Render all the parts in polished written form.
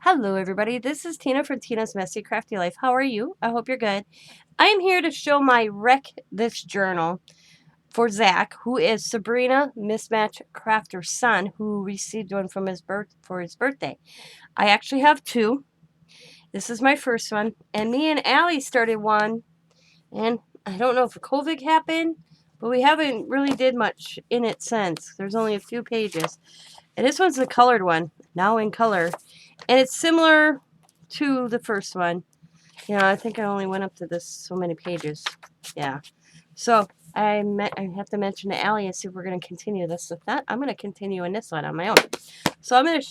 Hello, everybody. This is Tina from Tina's Messy Crafty Life. How are you? I hope you're good. I am here to show my Wreck This journal for Zach, who is Sabrina Mismatch Crafter's son, who received one from for his birthday. I actually have two. This is my first one, and me and Allie started one, and I don't know if COVID happened, but we haven't really did much in it since. There's only a few pages. And this one's the colored one, now in color. And it's similar to the first one. You know, I think I only went up to this so many pages. Yeah. So I have to mention to Allie and see if we're going to continue this. If not, I'm going to continue in this one on my own. So I'm going to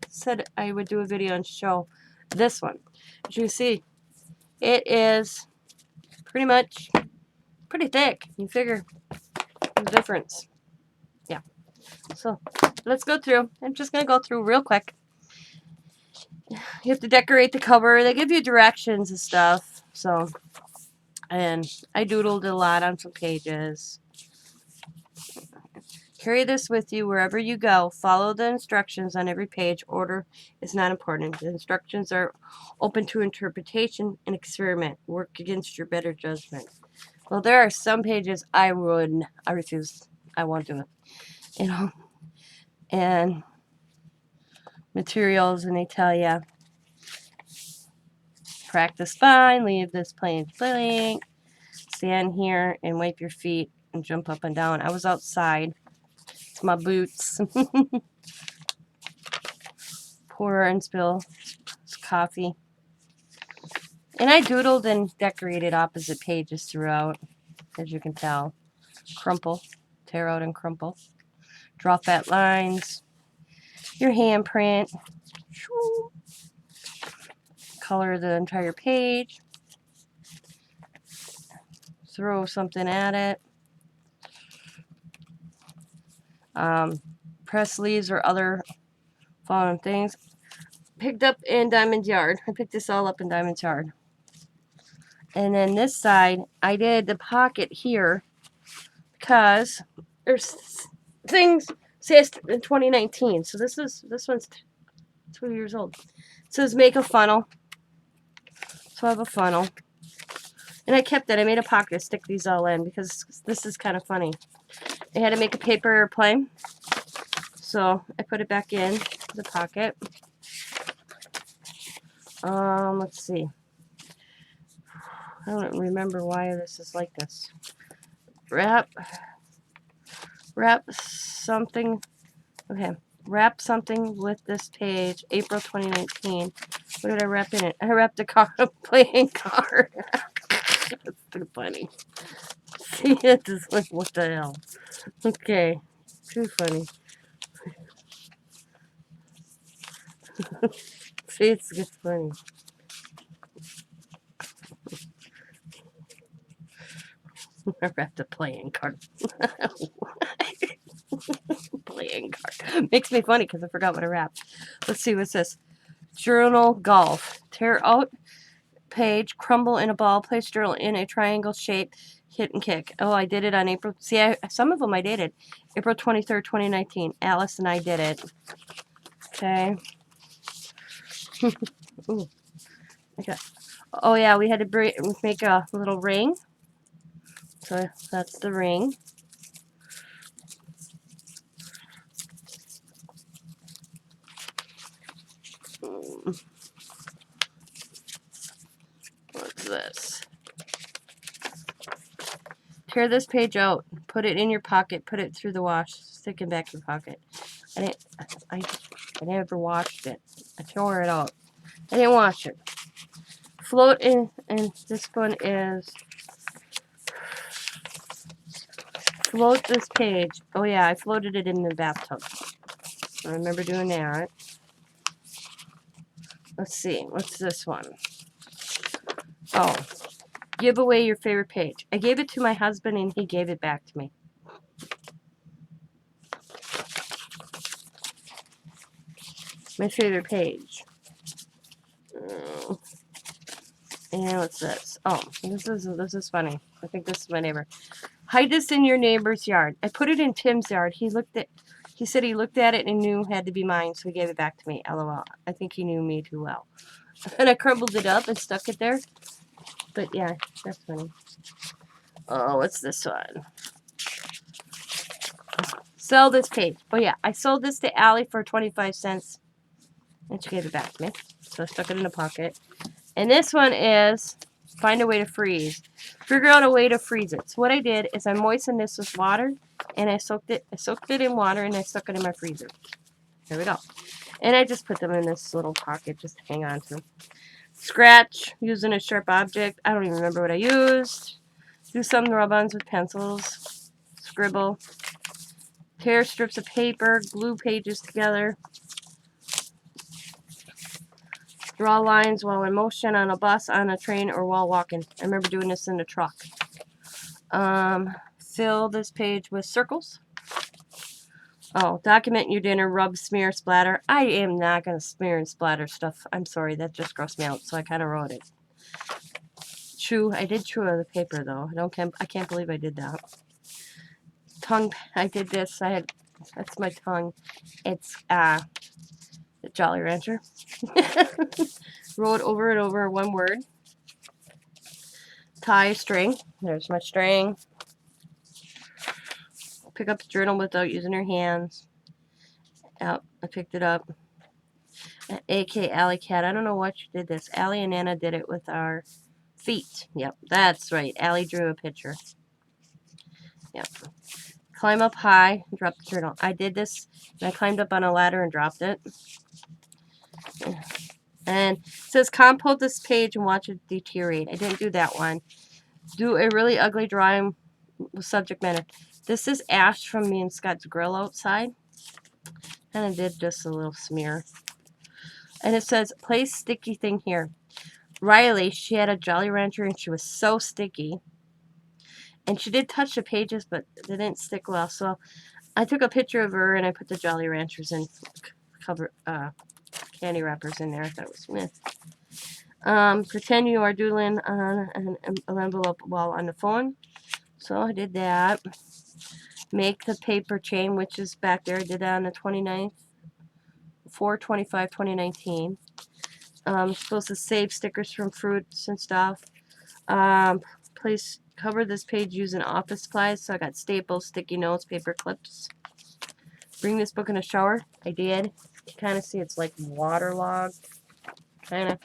said I would do a video and show this one. As you see, it is pretty much pretty thick. You figure the difference. Yeah. So let's go through. I'm just going to go through real quick. You have to decorate the cover. They give you directions and stuff. So, and I doodled a lot on some pages. Carry this with you wherever you go. Follow the instructions on every page. Order is not important. The instructions are open to interpretation and experiment. Work against your better judgment. Well, there are some pages I refuse. I won't do it. You know, and materials, and they tell you practice fine, leave this plain blank, stand here and wipe your feet and jump up and down. I was outside. It's my boots. Pour and spill coffee. And I doodled and decorated opposite pages throughout, as you can tell. Crumple, tear out and crumple. Draw fat lines. Your handprint. Color the entire page. Throw something at it. Press leaves or other fallen things. Picked up in Diamond's Yard. I picked this all up in Diamond's Yard. And then this side, I did the pocket here because there's things say in 2019. So this one's 2 years old. It says make a funnel. So I have a funnel. And I kept it. I made a pocket to stick these all in because this is kind of funny. I had to make a paper airplane. So I put it back in the pocket. Let's see. I don't remember why this is like this. Wrap something. Okay. Wrap something with this page. April 2019. What did I wrap in it? I wrapped a playing card. That's too funny. See, it's just like, what the hell? Okay. Too funny. See, it's just funny. I wrapped a playing card. Playing card. Makes me funny because I forgot what I wrapped. Let's see, what's this? Journal golf. Tear out page, crumble in a ball, place journal in a triangle shape, hit and kick. Oh, I did it on April. See, some of them I dated. April 23rd, 2019. Alice and I did it. Okay. Ooh. Okay. Oh, yeah, we had to make a little ring. So that's the ring. What's this? Tear this page out. Put it in your pocket. Put it through the wash. Stick it back in the pocket. I never washed it. I tore it out. I didn't wash it. Float in, and this one is float this page. Oh yeah, I floated it in the bathtub. I remember doing that. Let's see, what's this one? Oh, give away your favorite page. I gave it to my husband and he gave it back to me. My favorite page. And what's this? Oh, this is funny. I think this is my neighbor. Hide this in your neighbor's yard. I put it in Tim's yard. He He said he looked at it and knew it had to be mine, so he gave it back to me. LOL. I think he knew me too well. And I crumbled it up and stuck it there. But yeah, that's funny. Oh, what's this one? Sell this page. Oh yeah, I sold this to Allie for 25 cents. And she gave it back to me. So I stuck it in a pocket. And this one is find a way to freeze. Figure out a way to freeze it. So what I did is I moistened this with water and I soaked it in water and I stuck it in my freezer. There we go. And I just put them in this little pocket just to hang on to. Scratch using a sharp object. I don't even remember what I used. Do some rub-ons with pencils. Scribble. Tear strips of paper. Glue pages together. Draw lines while in motion on a bus, on a train, or while walking. I remember doing this in the truck. Fill this page with circles. Oh, document your dinner, rub, smear, splatter. I am not going to smear and splatter stuff. I'm sorry, that just grossed me out, so I kind of wrote it. Chew. I did chew the paper, though. I can't believe I did that. Tongue. I did this. That's my tongue. It's, the Jolly Rancher. Wrote over and over one word. Tie string. There's my string. Pick up the journal without using your hands. Out. I picked it up. AK Alley Cat. I don't know what you did this. Allie and Anna did it with our feet. Yep, that's right. Allie drew a picture. Yep. Climb up high and drop the journal. I did this and I climbed up on a ladder and dropped it. And it says compost this page and watch it deteriorate. I didn't do that one. Do a really ugly drawing with subject matter. This is ash from me and Scott's grill outside. And I did just a little smear. And it says, place sticky thing here. Riley, she had a Jolly Rancher and she was so sticky. And she did touch the pages, but they didn't stick well. So I took a picture of her and I put the Jolly Ranchers in candy wrappers in there. I thought it was meh. Pretend you are doodling on an envelope while on the phone. So I did that. Make the paper chain, which is back there. I did that on the 29th, 4/25/2019. Supposed to save stickers from fruits and stuff. Cover this page using office supplies. So I got staples, sticky notes, paper clips. Bring this book in a shower. I did. You kind of see it's like waterlogged. Kind of.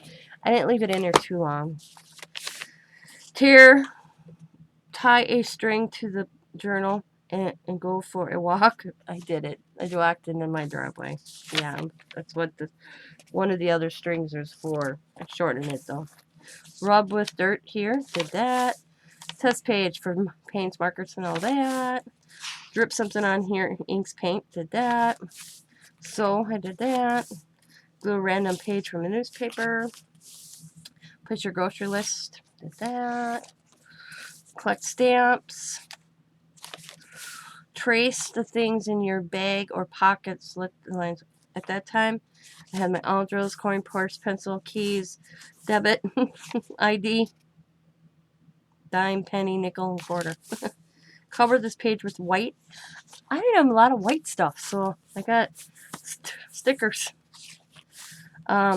I didn't leave it in there too long. Tie a string to the journal and go for a walk. I did it. I walked into my driveway. Yeah, that's what one of the other strings is for. I shortened it though. Rub with dirt here. Did that. Test page for paints, markers, and all that. Drip something on here. Inks, paint. Did that. So I did that. Glue a random page from a newspaper. Put your grocery list. Did that. Collect stamps. Trace the things in your bag or pockets. Lift the lines. At that time, I had my all drills, coin purse, pencil, keys, debit, ID, dime, penny, nickel, and quarter. Cover this page with white. I did a lot of white stuff, so I got stickers.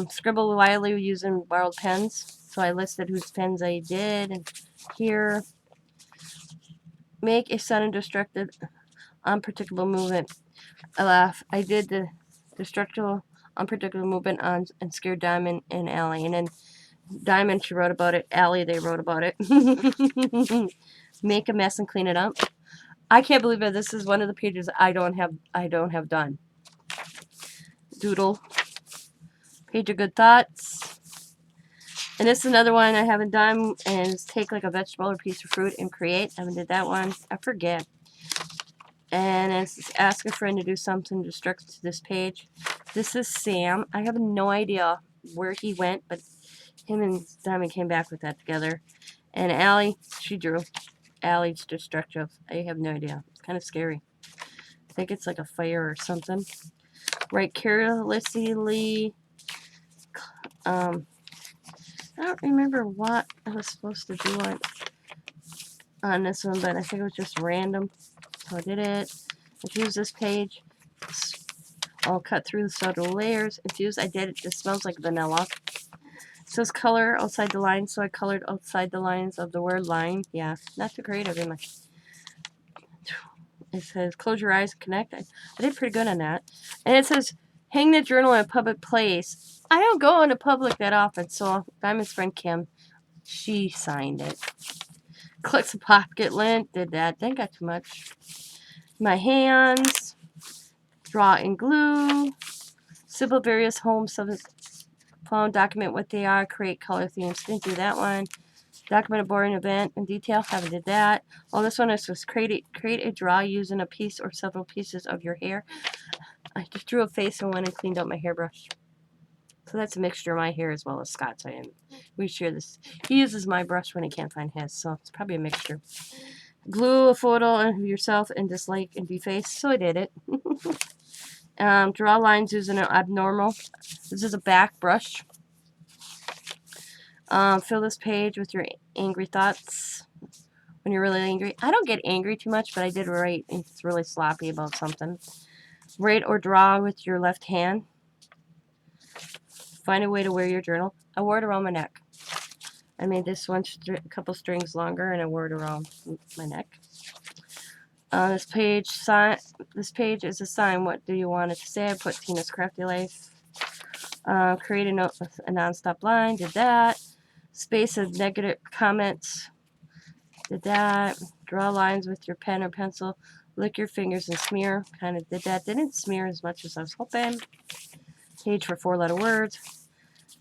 Scribble wildly using borrowed pens. So I listed whose pens I did. And here, make a sudden destructive, unpredictable movement. I laugh. I did the destructive, unpredictable movement on and scared Diamond and Allie. And then Diamond, she wrote about it. Allie, they wrote about it. Make a mess and clean it up. I can't believe it. This is one of the pages I don't have done. Doodle. Page of good thoughts. And this is another one I haven't done, and it's take like a vegetable or piece of fruit and create. I haven't did that one. I forget. And it's ask a friend to do something destructive to this page. This is Sam. I have no idea where he went, but him and Diamond came back with that together. And Allie, she drew. Allie's destructive. I have no idea. It's kind of scary. I think it's like a fire or something. Write carelessly. I don't remember what I was supposed to do on this one, but I think it was just random. So I did it. I used this page. I'll cut through the subtle layers. Infuse, I did it. This smells like vanilla. It says color outside the lines, so I colored outside the lines of the word line. Yeah, not too creative, am I? It says close your eyes and connect. I did pretty good on that. And it says hang the journal in a public place. I don't go into public that often, so Diamond's friend Kim, she signed it. Clicks a pocket lint, did that. Didn't got too much. My hands, draw and glue, symbol various homes, phone, document what they are, create color themes. Didn't do that one. Document a boring event in detail. Haven't did that. Oh, this one is just create a draw using a piece or several pieces of your hair. I just drew a face and went and cleaned out my hairbrush. So that's a mixture of my hair as well as Scott's. We share this. He uses my brush when he can't find his, so it's probably a mixture. Glue a photo of yourself and dislike and deface. So I did it. Draw lines using an abnormal. This is a back brush. Fill this page with your angry thoughts when you're really angry. I don't get angry too much, but I did write. It's really sloppy about something. Write or draw with your left hand. Find a way to wear your journal. I wore it around my neck. I made this one a couple strings longer, and I wore it around my neck. This page is a sign. What do you want it to say? I put Tina's Crafty Life. Create a note with a non-stop line. Did that. Space of negative comments. Did that. Draw lines with your pen or pencil. Lick your fingers and smear. Kind of did that. Didn't smear as much as I was hoping. Page for 4-letter words.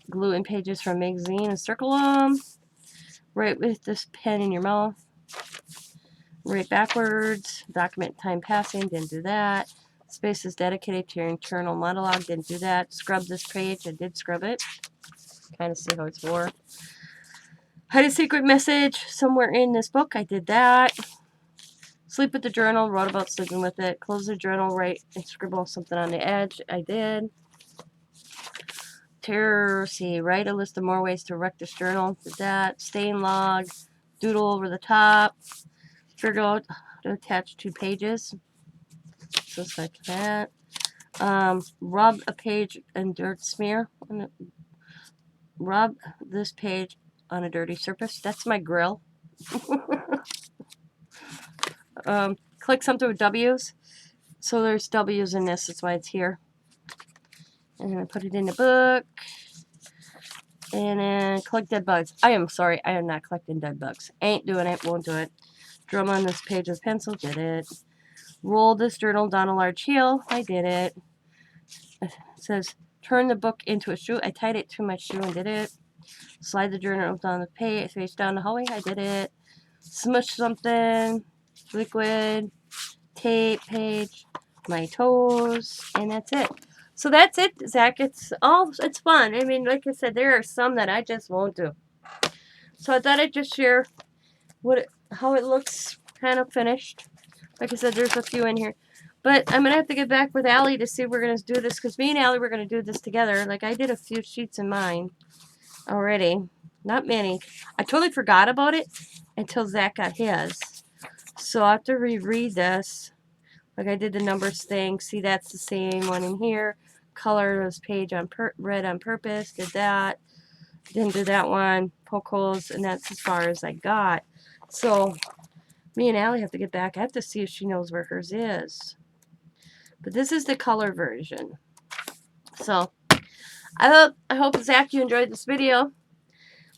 Glue in pages from a magazine and circle them. Write with this pen in your mouth. Write backwards. Document time passing. Didn't do that. Space is dedicated to your internal monologue. Didn't do that. Scrub this page. I did scrub it. Kind of see how it's for. Hide a secret message somewhere in this book. I did that. Sleep with the journal. Wrote about sleeping with it. Close the journal. Write and scribble something on the edge. I did. Write a list of more ways to wreck this journal. Did that. Stain log. Doodle over the top. Figure out to attach 2 pages. Just like that. Rub a page and dirt smear. Rub this page on a dirty surface. That's my grill. Click something with W's. So there's W's in this. That's why it's here. And then I put it in the book. And then collect dead bugs. I am sorry. I am not collecting dead bugs. Ain't doing it. Won't do it. Drum on this page with pencil. Did it. Roll this journal down a large heel. I did it. It says turn the book into a shoe. I tied it to my shoe and did it. Slide the journal down the page, face down the hallway. I did it. Smush something. Liquid. Tape page. My toes. And that's it. So that's it, Zach. It's fun. I mean, like I said, there are some that I just won't do. So I thought I'd just share how it looks kind of finished. Like I said, there's a few in here. But I'm going to have to get back with Allie to see if we're going to do this. Because me and Allie, we're going to do this together. Like, I did a few sheets in mine already. Not many. I totally forgot about it until Zach got his. So I have to reread this. Like, I did the numbers thing. See, that's the same one in here. Color this page on red on purpose. Did that. Didn't do that one. Poke holes. And that's as far as I got. So me and Allie have to get back. I have to see if she knows where hers is. But this is the color version. So I hope Zach, you enjoyed this video.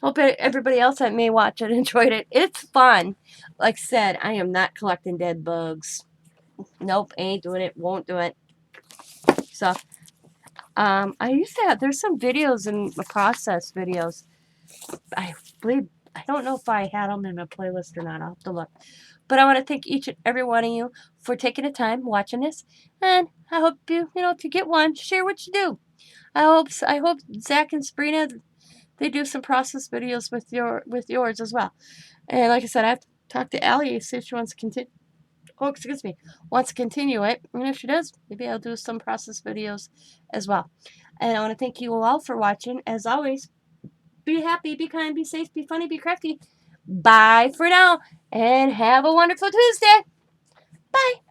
Hope everybody else that may watch it enjoyed it. It's fun. Like I said, I am not collecting dead bugs. Nope, ain't doing it. Won't do it. So I used to have, there's some videos in the process videos. I believe, I don't know if I had them in a playlist or not. I'll have to look. But I want to thank each and every one of you for taking the time watching this. And I hope if you get one, share what you do. I hope Zach and Sabrina, they do some process videos with yours as well. And like I said, I have to talk to Allie, see if she wants to continue. Oh, excuse me, wants to continue it. And if she does, maybe I'll do some process videos as well. And I want to thank you all for watching. As always, be happy, be kind, be safe, be funny, be crafty. Bye for now, and have a wonderful Tuesday. Bye.